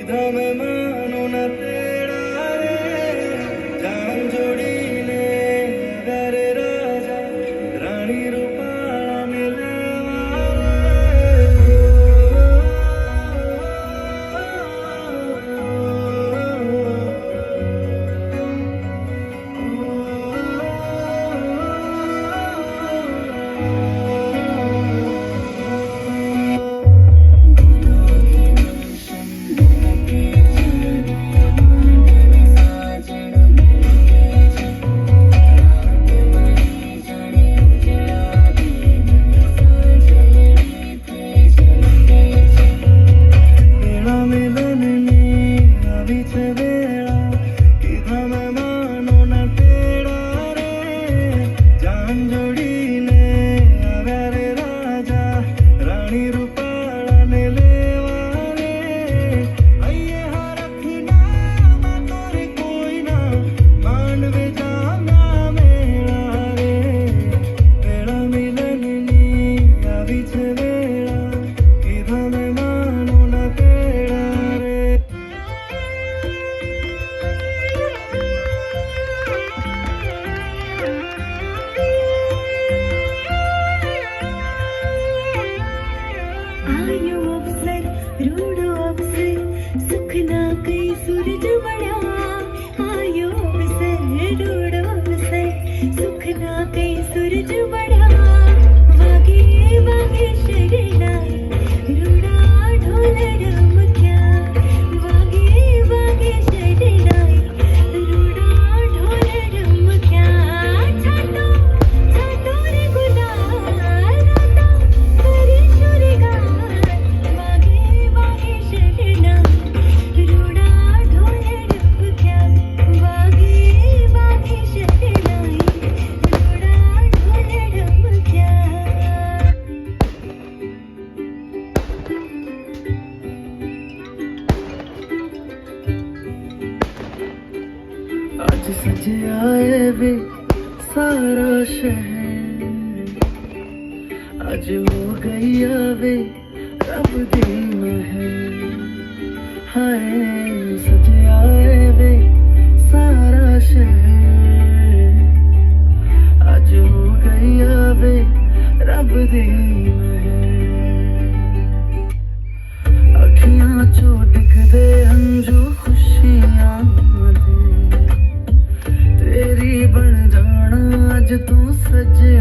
कीधा मैं मानो न तेरा रे जान जोड़ी ने अगर राजा रानी रूपाला मिले रूडो अवसर सुखना कई सूरज बड़ा आयो अवसर रूडो अवसर सुखना कई सूरज बड़ा वागे वागे शरणाई रूडा ढोल रमक्या वागे वागे शरणाई रूडा ढोल रमक्या छाटो छाटो रे गुलाल राता करे शुरगार आज सज आए वे सारा शहर आज हो गई आवे रब दी महर हाय सज आए वे सारा शहर आज हो गई आवे रब दी महर अखियां चो दिखदे हंजू खुशियां तेरी बन जाना अज तू सजे